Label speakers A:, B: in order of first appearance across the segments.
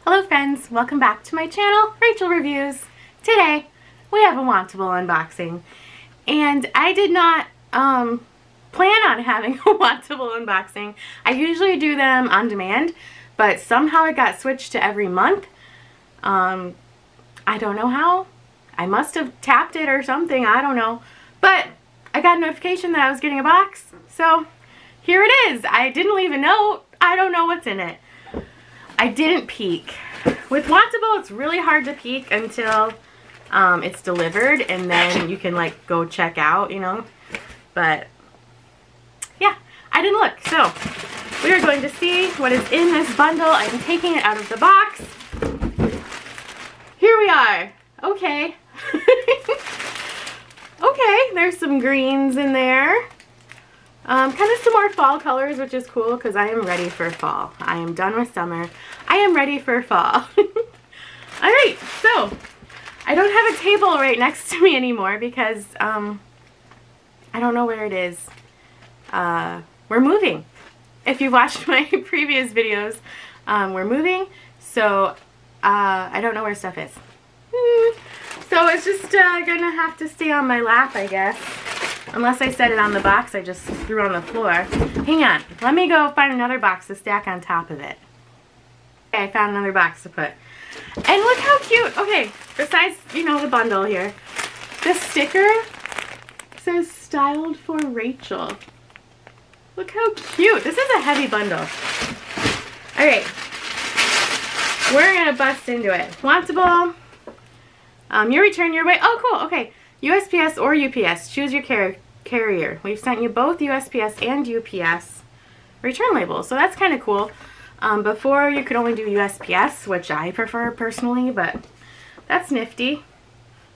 A: Hello friends, welcome back to my channel, Rachel Reviews. Today we have a Wantable unboxing, and I did not plan on having a Wantable unboxing. I usually do them on demand, but somehow it got switched to every month. I don't know how. I must have tapped it or something, I don't know. But I got a notification that I was getting a box, so here it is. I didn't leave a note. I don't know what's in it. I didn't peek. With Wantable, it's really hard to peek until it's delivered, and then you can like go check out, you know. But yeah, I didn't look. So we are going to see what is in this bundle. I'm taking it out of the box. Here we are. Okay. Okay, there's some greens in there. Kind of some more fall colors, which is cool because I am ready for fall. I am done with summer. I am ready for fall. Alright, so I don't have a table right next to me anymore because I don't know where it is. We're moving. If you watched my previous videos, we're moving, so I don't know where stuff is. So it's just gonna have to stay on my lap, I guess. Unless I set it on the box I just threw on the floor. Hang on. Let me go find another box to stack on top of it. Okay, I found another box to put. And look how cute. Okay, besides, you know, the bundle here. This sticker says styled for Rachel. Look how cute. This is a heavy bundle. Alright. We're going to bust into it. Wantable. Your return your way. Oh, cool. Okay. USPS or UPS. Choose your carrier. We've sent you both USPS and UPS return labels, so that's kind of cool. Before you could only do USPS, which I prefer personally, but that's nifty.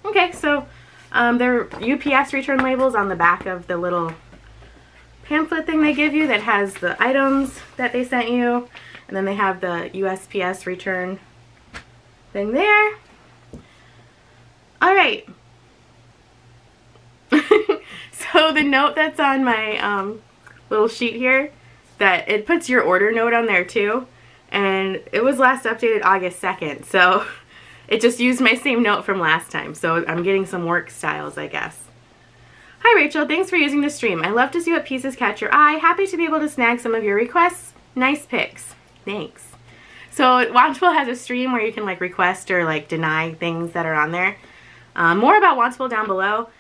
A: Okay, so there are UPS return labels on the back of the little pamphlet thing they give you that has the items that they sent you, and then they have the USPS return thing there. Alright. So the note that's on my little sheet here, that it puts your order note on there too, and it was last updated August 2nd, so it just used my same note from last time, so I'm getting some work styles, I guess. Hi Rachel, thanks for using the stream. I love to see what pieces catch your eye. Happy to be able to snag some of your requests. Nice pics. Thanks. So Wantable has a stream where you can like request or like deny things that are on there. More about Wantable down below.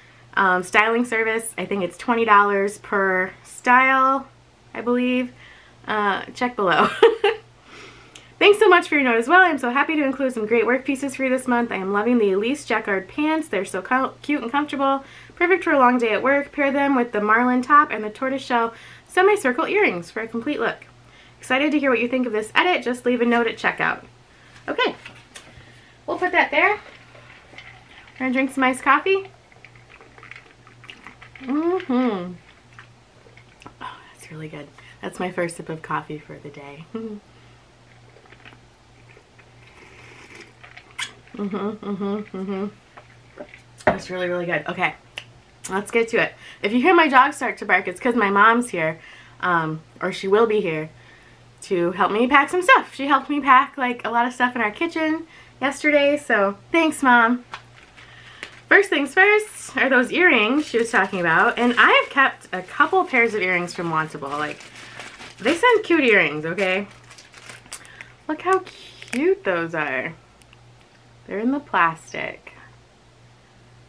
A: Styling service, I think it's $20 per style, I believe. Check below. Thanks so much for your note as well. I'm so happy to include some great work pieces for you this month. I am loving the Elise jacquard pants. They're so cute and comfortable. Perfect for a long day at work. Pair them with the Marlin top and the tortoiseshell semicircle earrings for a complete look. Excited to hear what you think of this edit. Just leave a note at checkout. Okay, we'll put that there. We're gonna drink some iced coffee. Oh, that's really good. That's my first sip of coffee for the day. That's really, really good. Okay, let's get to it. If you hear my dog start to bark, it's because my mom's here, or she will be here, to help me pack some stuff. She helped me pack like a lot of stuff in our kitchen yesterday, so thanks, Mom. First things first are those earrings she was talking about, and I have kept a couple pairs of earrings from Wantable. Like, they send cute earrings, okay? Look how cute those are. They're in the plastic,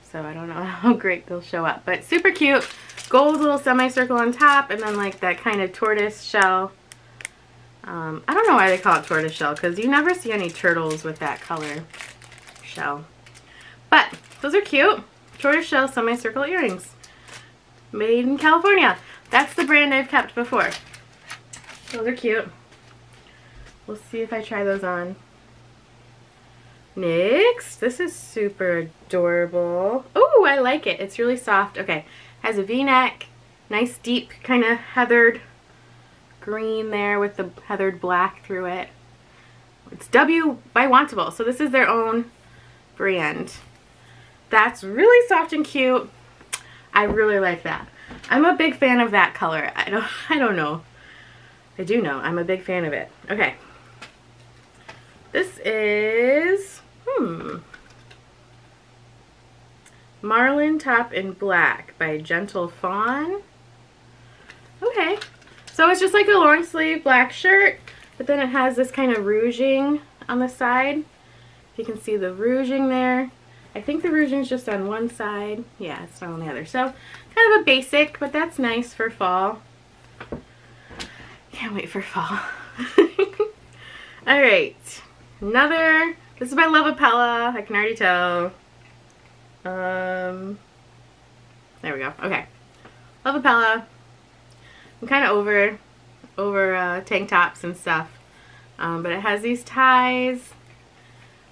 A: so I don't know how great they'll show up, but super cute. Gold little semicircle on top, and then like that kind of tortoise shell. I don't know why they call it tortoise shell, because you never see any turtles with that color shell. But those are cute. Tortoiseshell semicircle earrings. Made in California. That's the brand I've kept before. Those are cute. We'll see if I try those on. Next, this is super adorable. Oh, I like it. It's really soft. Okay, has a V-neck. Nice deep kind of heathered green there with the heathered black through it. It's W by Wantable, so this is their own brand. That's really soft and cute. I really like that. I'm a big fan of that color. I don't know. I do know. I'm a big fan of it. Okay. This is, Marlin top in black by Gentle Fawn. Okay, so it's just like a long sleeve black shirt, but then it has this kind of rouging on the side. You can see the rouging there. I think the rouging is just on one side. Yeah, it's not on the other. So kind of a basic, but that's nice for fall. Can't wait for fall. All right, another, this is by Lovapella. I can already tell. There we go. Okay, Lovapella. I'm kind of over tank tops and stuff, but it has these ties.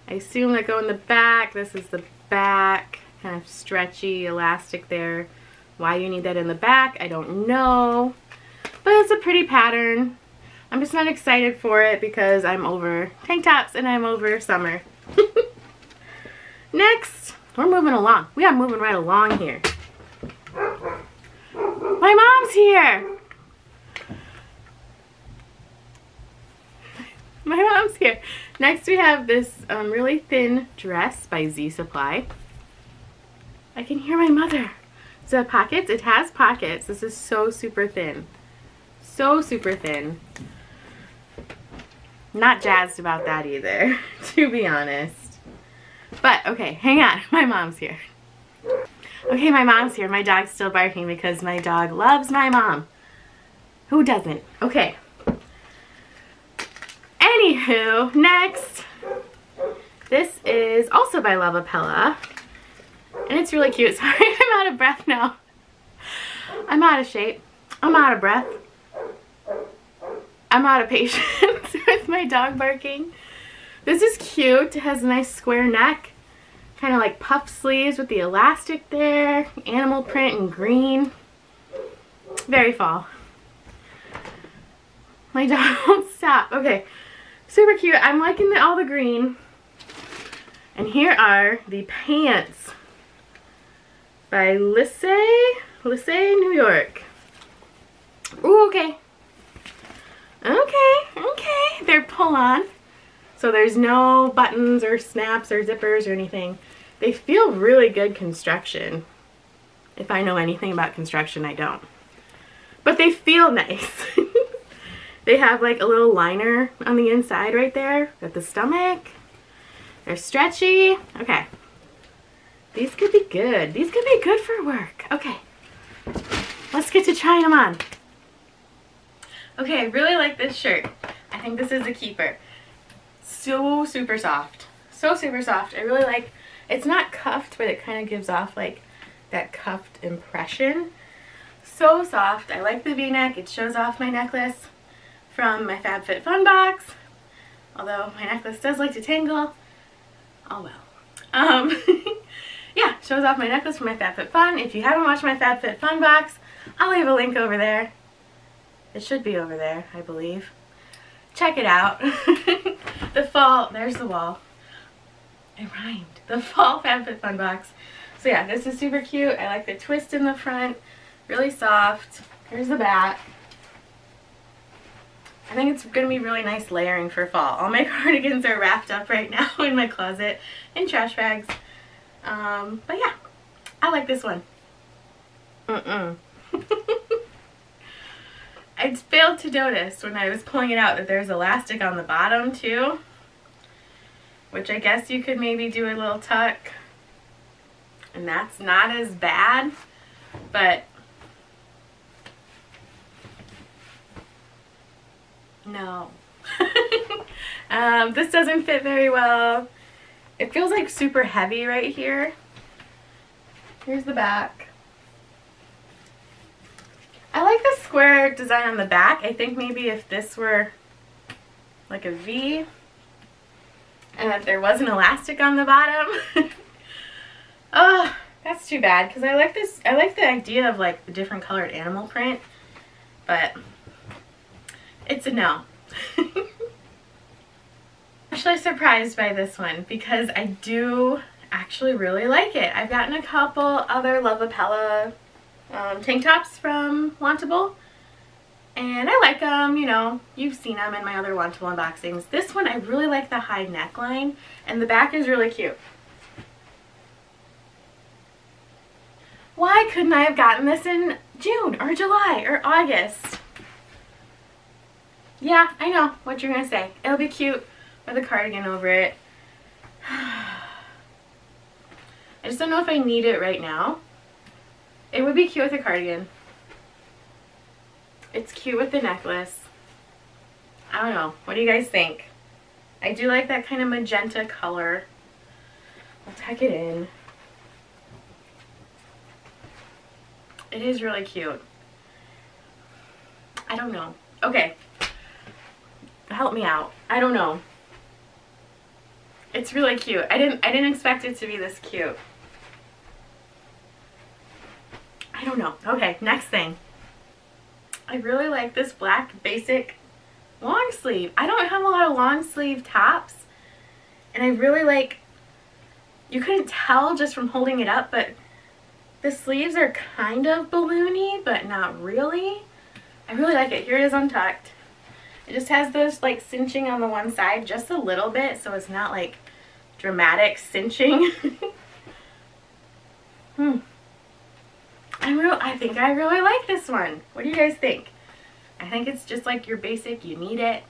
A: I assume that go in the back. This is the back, kind of stretchy, elastic there. Why you need that in the back, I don't know. But it's a pretty pattern. I'm just not excited for it because I'm over tank tops and I'm over summer. Next, we're moving along. We are moving right along here. My mom's here. My mom's here. Next we have this really thin dress by Z Supply. I can hear my mother. So pockets, it has pockets. This is so super thin. So super thin. Not jazzed about that either, to be honest. But okay, hang on, my mom's here. Okay, my mom's here. My dog's still barking because my dog loves my mom. Who doesn't? Okay. Anywho, next, this is also by Lovapella, and it's really cute. Sorry, I'm out of breath now. I'm out of shape. I'm out of breath. I'm out of patience with my dog barking. This is cute. It has a nice square neck, kind of like puff sleeves with the elastic there, animal print in green. Very fall. My dog won't stop. Okay. Super cute. I'm liking all the green. And here are the pants by Lissay, New York. Ooh, okay. Okay. They're pull-on. So there's no buttons or snaps or zippers or anything. They feel really good construction. If I know anything about construction, I don't. But they feel nice. They have like a little liner on the inside right there at the stomach. They're stretchy. Okay. These could be good. These could be good for work. Okay. Let's get to trying them on. Okay, I really like this shirt. I think this is a keeper. So super soft. So super soft. I really like, it's not cuffed, but it kind of gives off like that cuffed impression. So soft. I like the V-neck. It shows off my necklace from my FabFitFun box, although my necklace does like to tangle. Oh well. Yeah, shows off my necklace from my FabFitFun. If you haven't watched my FabFitFun box, I'll leave a link over there. It should be over there, I believe. Check it out. The fall, there's the wall. It rhymed. The fall FabFitFun box. So yeah, this is super cute. I like the twist in the front. Really soft. Here's the back. I think it's going to be really nice layering for fall. All my cardigans are wrapped up right now in my closet in trash bags. But yeah, I like this one. I failed to notice when I was pulling it out that there's elastic on the bottom too, which I guess you could maybe do a little tuck, and that's not as bad, but no. This doesn't fit very well. It feels like super heavy right here. Here's the back. I like the square design on the back. I think maybe if this were like a V and if there was an elastic on the bottom. Oh, that's too bad because I like this. I like the idea of like the different colored animal print, but it's a no. Actually surprised by this one because I do actually really like it. I've gotten a couple other Lovapella tank tops from Wantable, And I like them, you know, you've seen them in my other Wantable unboxings. This one, I really like the high neckline, and the back is really cute. Why couldn't I have gotten this in June or July or August? Yeah, I know what you're gonna say. It'll be cute with a cardigan over it. I just don't know if I need it right now. It would be cute with a cardigan. It's cute with the necklace. I don't know. What do you guys think? I do like that kind of magenta color. I'll tuck it in. It is really cute. I don't know. Okay. Help me out. I don't know. It's really cute. I didn't expect it to be this cute. I don't know. Okay, next thing. I really like this black basic long sleeve. I don't have a lot of long sleeve tops, and I really like, you couldn't tell just from holding it up, but the sleeves are kind of balloony, but not really. I really like it. Here it is untucked. It just has this like cinching on the one side just a little bit, so it's not like dramatic cinching. I think I really like this one. What do you guys think? I think it's just like your basic, you need it.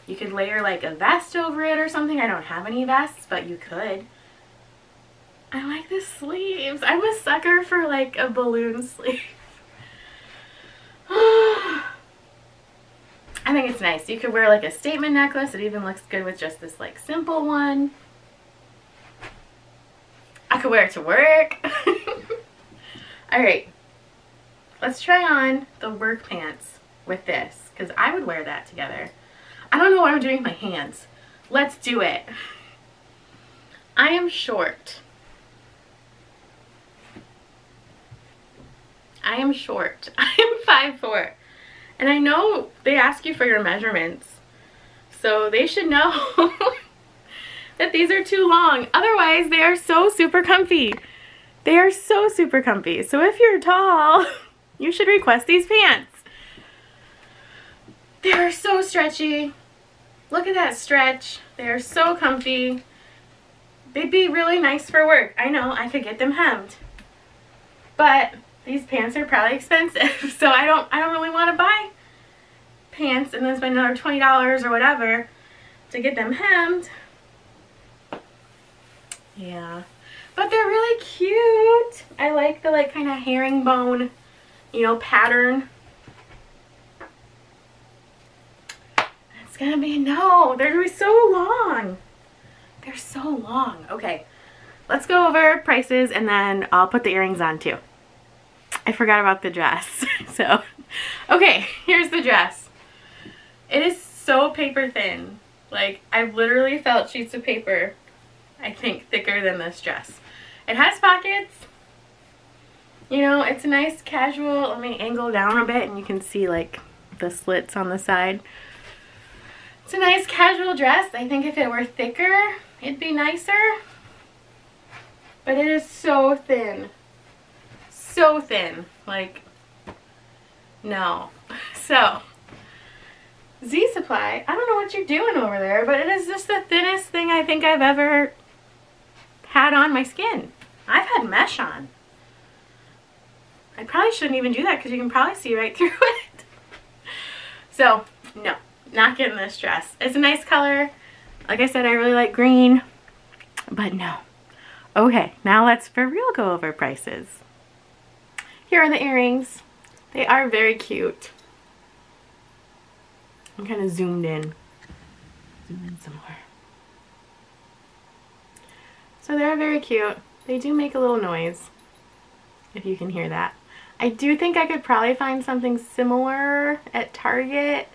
A: You could layer like a vest over it or something. I don't have any vests, but you could. I like the sleeves. I'm a sucker for like a balloon sleeve. I think it's nice. You could wear like a statement necklace. It even looks good with just this like simple one. I could wear it to work. Alright. Let's try on the work pants with this, because I would wear that together. I don't know what I'm doing with my hands. Let's do it. I am short. I am short. I am 5'4". And I know they ask you for your measurements, so they should know that these are too long. Otherwise, they are so super comfy. They are so super comfy. So if you're tall, you should request these pants. They are so stretchy. Look at that stretch. They are so comfy. They'd be really nice for work. I know, I could get them hemmed. But these pants are probably expensive, so I don't really want to buy pants and then spend another $20 or whatever to get them hemmed. Yeah. But they're really cute. I like the like kind of herringbone, you know, pattern. It's gonna be, no, they're gonna be so long. They're so long. Okay, let's go over prices and then I'll put the earrings on too. I forgot about the dress. So, okay, here's the dress. It is so paper thin. Like, I've literally felt sheets of paper, I think, thicker than this dress. It has pockets. You know, it's a nice casual, let me angle down a bit and you can see like the slits on the side. It's a nice casual dress. I think if it were thicker, it'd be nicer. But it is so thin. So thin. Like, no. So, Z Supply, I don't know what you're doing over there, but it is just the thinnest thing I think I've ever had on my skin. I've had mesh on. I probably shouldn't even do that because you can probably see right through it. So, no, not getting this dress. It's a nice color. Like I said, I really like green, but no. Okay, now let's for real go over prices. Here are the earrings. They are very cute. I'm kind of zoomed in. Zoom in some more. So they're very cute. They do make a little noise, if you can hear that. I do think I could probably find something similar at Target,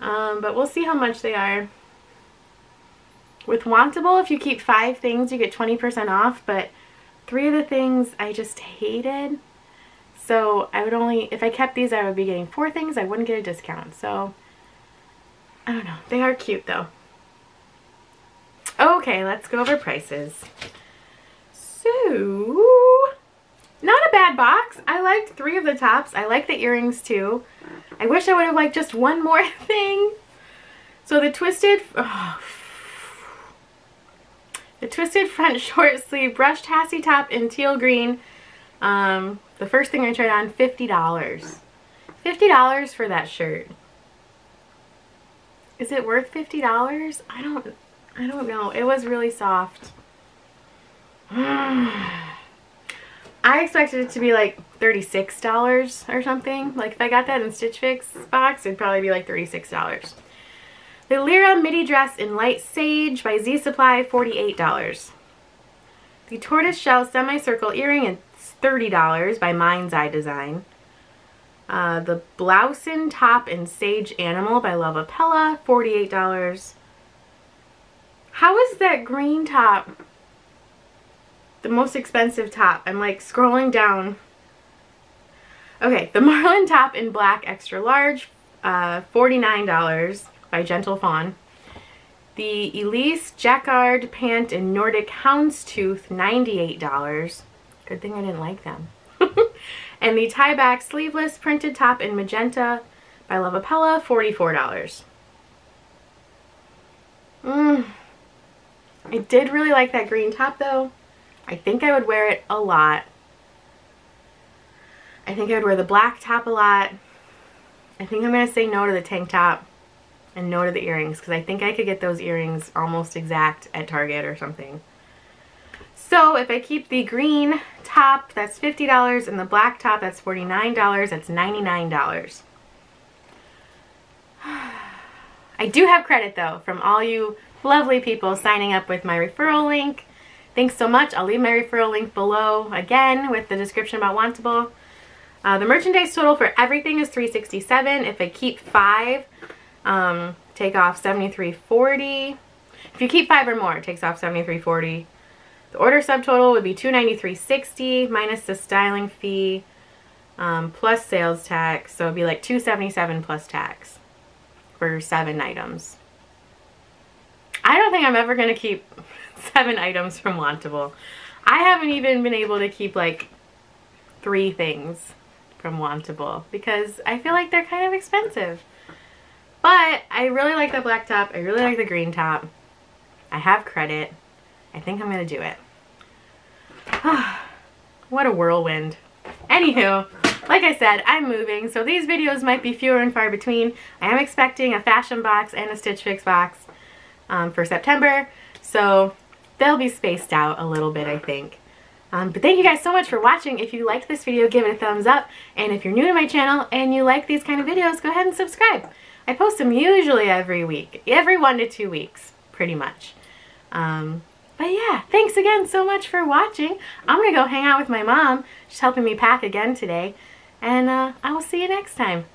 A: but we'll see how much they are. With Wantable, if you keep 5 things, you get 20% off, but 3 of the things I just hated. So I would only, if I kept these, I would be getting 4 things. I wouldn't get a discount. So, I don't know. They are cute, though. Okay, let's go over prices. So, not a bad box. I liked 3 of the tops. I like the earrings, too. I wish I would have liked just one more thing. So the twisted front short sleeve brushed Hassie top in teal green. The first thing I tried on, $50. $50 for that shirt. Is it worth $50? I don't know. It was really soft. I expected it to be like $36 or something. Like if I got that in Stitch Fix box, it'd probably be like $36. The Lyra midi dress in light sage by Z Supply, $48. The tortoiseshell semicircle earring is $30 by Mind's Eye Design. The blouson top in sage animal by Lovapella, $48. How is that green top the most expensive top? I'm like scrolling down. Okay, the Marlin top in black extra large, $49 by Gentle Fawn. The Elise jacquard pant in Nordic houndstooth, $98. Good thing I didn't like them. And the tie-back sleeveless printed top in magenta by Lovapella, $44. I did really like that green top though. I think I would wear it a lot. I think I would wear the black top a lot. I think I'm going to say no to the tank top and no to the earrings because I think I could get those earrings almost exact at Target or something. So if I keep the green top, that's $50, and the black top, that's $49, that's $99. I do have credit though from all you lovely people signing up with my referral link. Thanks so much. I'll leave my referral link below again with the description about Wantable. The merchandise total for everything is $367. If I keep 5, take off $73.40. If you keep 5 or more, it takes off $73.40. The order subtotal would be $293.60 minus the styling fee plus sales tax. So it'd be like $277 plus tax for 7 items. I don't think I'm ever going to keep 7 items from Wantable. I haven't even been able to keep like 3 things from Wantable because I feel like they're kind of expensive. But I really like the black top. I really like the green top. I have credit. I think I'm going to do it. What a whirlwind. Anywho, like I said, I'm moving, so these videos might be fewer and far between. I am expecting a fashion box and a Stitch Fix box for September, so they'll be spaced out a little bit, I think. But thank you guys so much for watching. If you liked this video, give it a thumbs up. And if you're new to my channel and you like these kind of videos, go ahead and subscribe. I post them usually every week, every 1 to 2 weeks, pretty much. But yeah, thanks again so much for watching. I'm going to go hang out with my mom. She's helping me pack again today. And I will see you next time.